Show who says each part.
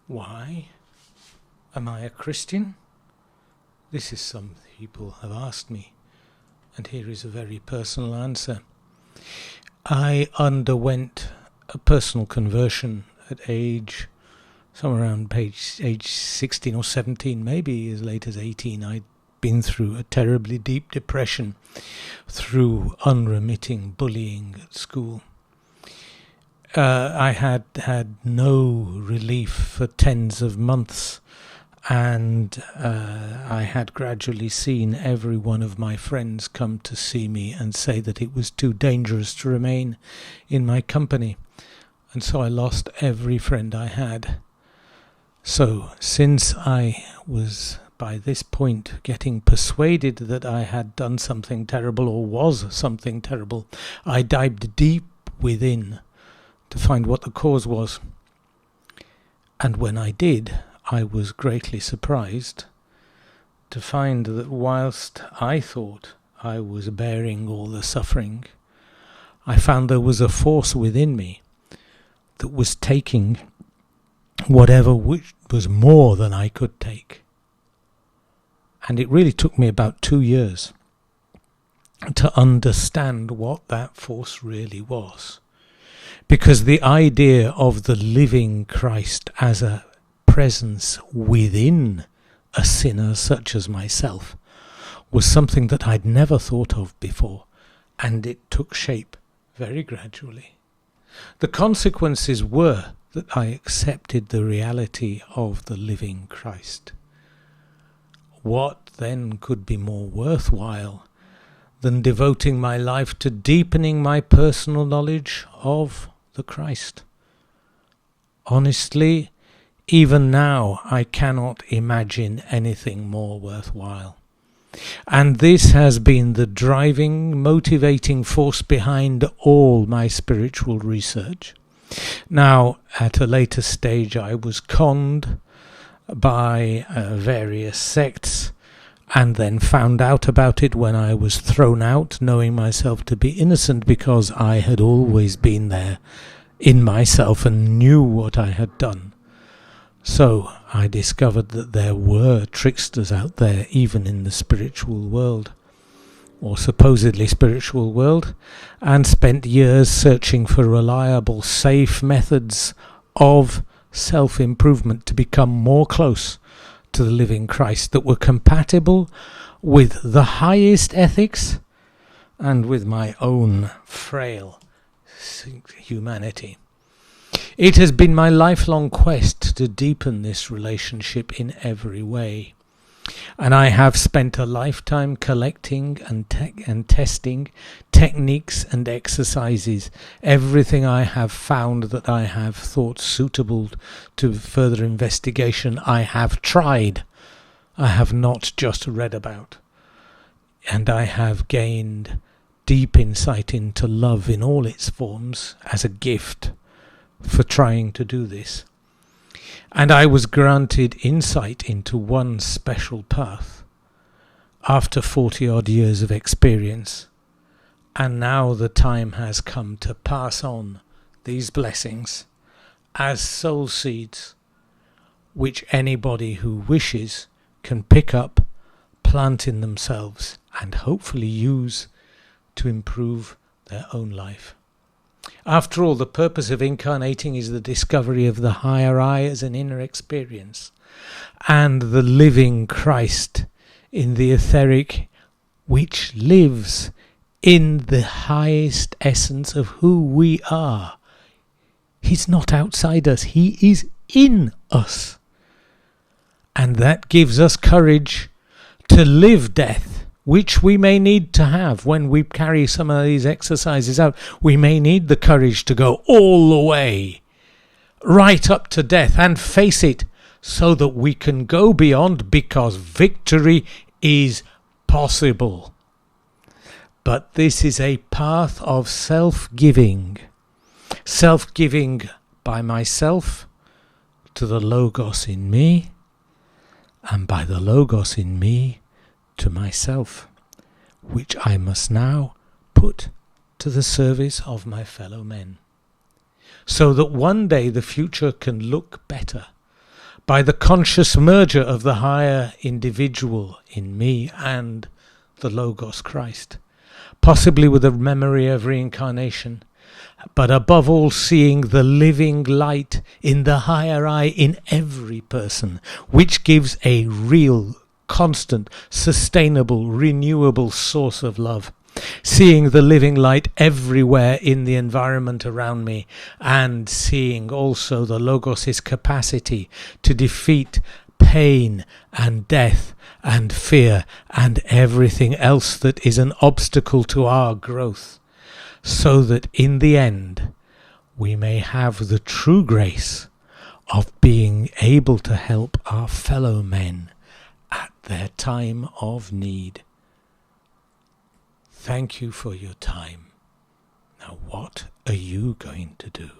Speaker 1: Why am I a Christian? This is some people have asked me, and here is a very personal answer. I underwent a personal conversion at somewhere around age 16 or 17, maybe as late as 18. I'd been through a terribly deep depression through unremitting bullying at school. I had no relief for tens of months, and I had gradually seen every one of my friends come to see me and say that it was too dangerous to remain in my company, and so I lost every friend I had. So since I was by this point getting persuaded that I had done something terrible or was something terrible, I dived deep within to find what the cause was. And when I did, I was greatly surprised to find that whilst I thought I was bearing all the suffering, I found there was a force within me that was taking whatever which was more than I could take. And it really took me about 2 years to understand what that force really was. Because the idea of the living Christ as a presence within a sinner such as myself was something that I'd never thought of before, and it took shape very gradually. The consequences were that I accepted the reality of the living Christ. What then could be more worthwhile than devoting my life to deepening my personal knowledge of the Christ? Honestly, even now I cannot imagine anything more worthwhile. And this has been the driving, motivating force behind all my spiritual research. Now, at a later stage, I was conned by various sects, and then found out about it when I was thrown out, knowing myself to be innocent because I had always been there in myself and knew what I had done. So I discovered that there were tricksters out there, even in the spiritual world, or supposedly spiritual world, and spent years searching for reliable, safe methods of self-improvement to become more close to the living Christ that were compatible with the highest ethics and with my own frail humanity. It has been my lifelong quest to deepen this relationship in every way, and I have spent a lifetime collecting and testing techniques and exercises. Everything I have found that I have thought suitable to further investigation, I have tried. I have not just read about. And I have gained deep insight into love in all its forms as a gift for trying to do this. And I was granted insight into one special path after 40-odd years of experience. And now the time has come to pass on these blessings as soul seeds, which anybody who wishes can pick up, plant in themselves, and hopefully use to improve their own life. After all, the purpose of incarnating is the discovery of the higher I as an inner experience, and the living Christ in the etheric, which lives in the highest essence of who we are. He's not outside us, he is in us. And that gives us courage to live death, which we may need to have when we carry some of these exercises out. We may need the courage to go all the way, right up to death, and face it so that we can go beyond, because victory is possible. But this is a path of self-giving by myself to the Logos in me, and by the Logos in me to myself, which I must now put to the service of my fellow men, so that one day the future can look better, by the conscious merger of the higher individual in me and the Logos Christ, possibly with a memory of reincarnation, but above all seeing the living light in the higher I in every person, which gives a real, constant, sustainable, renewable source of love. Seeing the living light everywhere in the environment around me, and seeing also the Logos' capacity to defeat pain and death and fear and everything else that is an obstacle to our growth, so that in the end we may have the true grace of being able to help our fellow men at their time of need. Thank you for your time. Now what are you going to do?